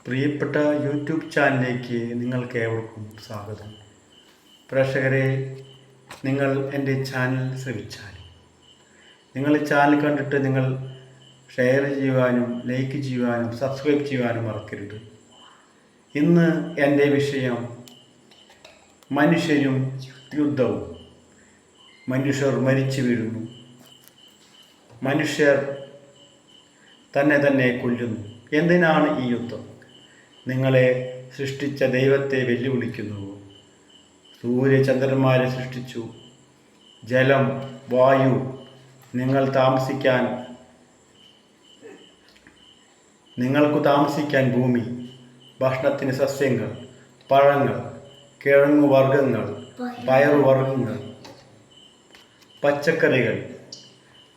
പ്രിയപ്പെട്ട യൂട്യൂബ് ചാനലിലേക്ക് നിങ്ങൾക്ക് ഏവർക്കും സ്വാഗതം. പ്രേക്ഷകരെ, നിങ്ങൾ എൻ്റെ ചാനൽ ശ്രവിച്ചാൽ നിങ്ങൾ ഈ ചാനൽ കണ്ടിട്ട് നിങ്ങൾ ഷെയർ ചെയ്യുവാനും ലൈക്ക് ചെയ്യുവാനും സബ്സ്ക്രൈബ് ചെയ്യുവാനും മറക്കരുത്. ഇന്ന് എൻ്റെ വിഷയം മനുഷ്യരും യുദ്ധവും. മനുഷ്യർ മരിച്ചു വീഴുന്നു, മനുഷ്യർ തന്നെ കൊല്ലുന്നു. എന്തിനാണ് ഈ യുദ്ധം? നിങ്ങളെ സൃഷ്ടിച്ച ദൈവത്തെ വെല്ലുവിളിക്കുന്നുവോ? സൂര്യചന്ദ്രന്മാരെ സൃഷ്ടിച്ചു, ജലം, വായു, നിങ്ങൾക്ക് താമസിക്കാൻ ഭൂമി, ഭക്ഷണത്തിന് സസ്യങ്ങൾ, പഴങ്ങൾ, കിഴങ്ങുവർഗ്ഗങ്ങൾ, പയറുവർഗ്ഗങ്ങൾ, പച്ചക്കറികൾ,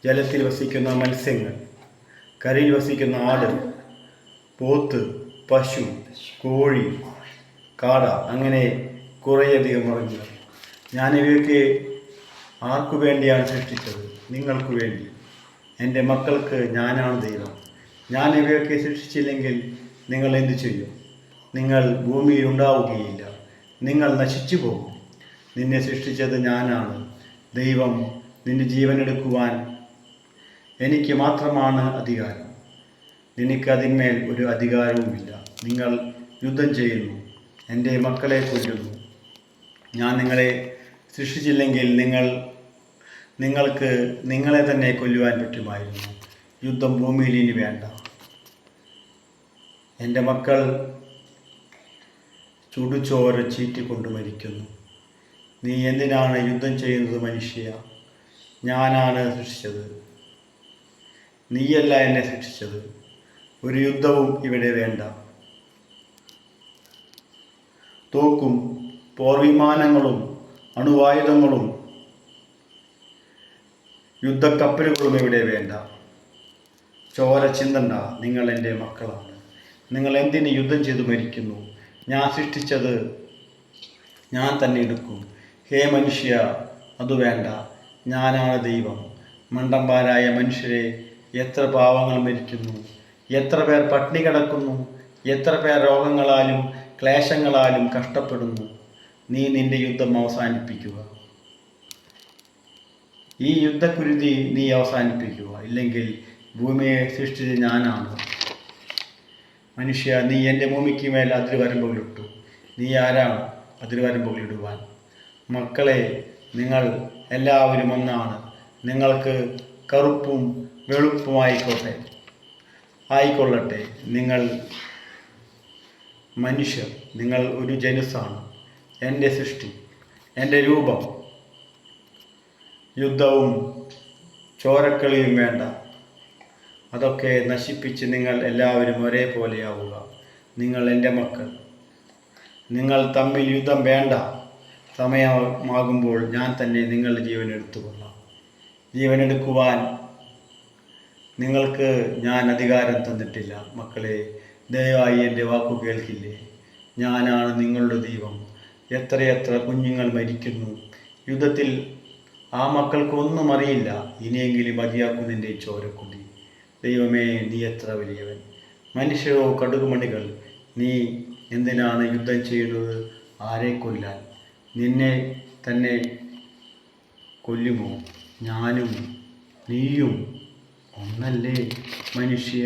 ജലത്തിൽ വസിക്കുന്ന മത്സ്യങ്ങൾ, കരയിൽ വസിക്കുന്ന ആട്, പോത്ത്, പശു, കോഴി, കാട, അങ്ങനെ കുറേയധികം മൃഗങ്ങൾ. ഞാനിവയൊക്കെ ആർക്കു വേണ്ടിയാണ് സൃഷ്ടിച്ചത്? നിങ്ങൾക്ക് വേണ്ടി. എൻ്റെ മക്കൾക്ക് ഞാനാണ് ദൈവം. ഞാൻ ഇവയൊക്കെ സൃഷ്ടിച്ചില്ലെങ്കിൽ നിങ്ങൾ എന്തു ചെയ്യും? നിങ്ങൾ ഭൂമിയിൽ ഉണ്ടാവുകയില്ല, നിങ്ങൾ നശിച്ചു പോകും. നിന്നെ സൃഷ്ടിച്ചത് ഞാനാണ് ദൈവം. നിന്റെ ജീവനെടുക്കുവാൻ എനിക്ക് മാത്രമാണ് അധികാരം. നിനക്ക് അതിന്മേൽ ഒരു അധികാരവുമില്ല. നിങ്ങൾ യുദ്ധം ചെയ്യുന്നു, എൻ്റെ മക്കളെ കൊല്ലുന്നു. ഞാൻ നിങ്ങളെ സൃഷ്ടിച്ചില്ലെങ്കിൽ നിങ്ങൾക്ക് നിങ്ങളെ തന്നെ കൊല്ലുവാൻ പറ്റുമായിരുന്നു. യുദ്ധം ഭൂമിയിൽ ഇനി വേണ്ട. എൻ്റെ മക്കൾ ചുടുചോര ചീറ്റിക്കൊണ്ട് മരിക്കുന്നു. നീ എന്തിനാണ് യുദ്ധം ചെയ്യുന്നത് മനുഷ്യ? ഞാനാണ് സൃഷ്ടിച്ചത്, നീയല്ല എന്നെ സൃഷ്ടിച്ചത്. ഒരു യുദ്ധവും ഇവിടെ വേണ്ട. തോക്കും പോർവിമാനങ്ങളും അണുവായുധങ്ങളും യുദ്ധക്കപ്പലുകളും ഇവിടെ വേണ്ട. ചോര ചിന്തണ്ട. നിങ്ങൾ എൻ്റെ മക്കളാണ്. നിങ്ങൾ എന്തിന് യുദ്ധം ചെയ്ത് മരിക്കുന്നു? ഞാൻ സൃഷ്ടിച്ചത് ഞാൻ തന്നെ എടുക്കും. ഹേ മനുഷ്യ, അത് വേണ്ട. ഞാനാണ് ദൈവം. മണ്ടന്മാരായ മനുഷ്യരെ, എത്ര പാവങ്ങൾ മരിക്കുന്നു, എത്ര പേർ പട്ടിണി കിടക്കുന്നു, എത്ര പേർ രോഗങ്ങളാലും ക്ലേശങ്ങളാലും കഷ്ടപ്പെടുന്നു. നീ നിന്റെ യുദ്ധം അവസാനിപ്പിക്കുക. ഈ യുദ്ധക്കുരുതി നീ അവസാനിപ്പിക്കുക. ഇല്ലെങ്കിൽ ഭൂമിയെ സൃഷ്ടിച്ചത് ഞാനാണ്. മനുഷ്യ, നീ എൻ്റെ ഭൂമിക്ക് മേൽ അതിർവരമ്പുകളിട്ടു. നീ ആരാണ് അതിർവരമ്പുകളിടുവാൻ? മക്കളെ, നിങ്ങൾ എല്ലാവരും ഒന്നാണ്. നിങ്ങൾക്ക് കറുപ്പും വെളുപ്പും ആയിക്കൊള്ളട്ടെ. നിങ്ങൾ മനുഷ്യർ, നിങ്ങൾ ഒരു ജനുസാണ്, എൻ്റെ സൃഷ്ടി, എൻ്റെ രൂപം. യുദ്ധവും ചോരക്കളിയും വേണ്ട. അതൊക്കെ നശിപ്പിച്ച് നിങ്ങൾ എല്ലാവരും ഒരേപോലെയാവുക. നിങ്ങൾ എൻ്റെ മക്കൾ. നിങ്ങൾ തമ്മിൽ യുദ്ധം വേണ്ട. സമയമാകുമ്പോൾ ഞാൻ തന്നെ നിങ്ങളുടെ ജീവൻ എടുത്തുകൊള്ളാം. ജീവനെടുക്കുവാൻ നിങ്ങൾക്ക് ഞാൻ അധികാരം തന്നിട്ടില്ല. മക്കളെ, ദയവായി എൻ്റെ വാക്കു കേൾക്കില്ലേ? ഞാനാണ് നിങ്ങളുടെ ദൈവം. എത്രയെത്ര കുഞ്ഞുങ്ങൾ മരിക്കുന്നു യുദ്ധത്തിൽ. ആ മക്കൾക്ക് ഒന്നും അറിയില്ല. ഇനിയെങ്കിലും മതിയാക്കും നിൻ്റെ ചോരക്കുടി. ദൈവമേ, നീ എത്ര വലിയവൻ. മനുഷ്യരോ കടുകുമണികൾ. നീ എന്തിനാണ് യുദ്ധം ചെയ്യുന്നത്? ആരെ കൊല്ലാൻ? നിന്നെ തന്നെ കൊല്ലുമോ? ഞാനും നീയും ഒന്നല്ലേ മനുഷ്യ?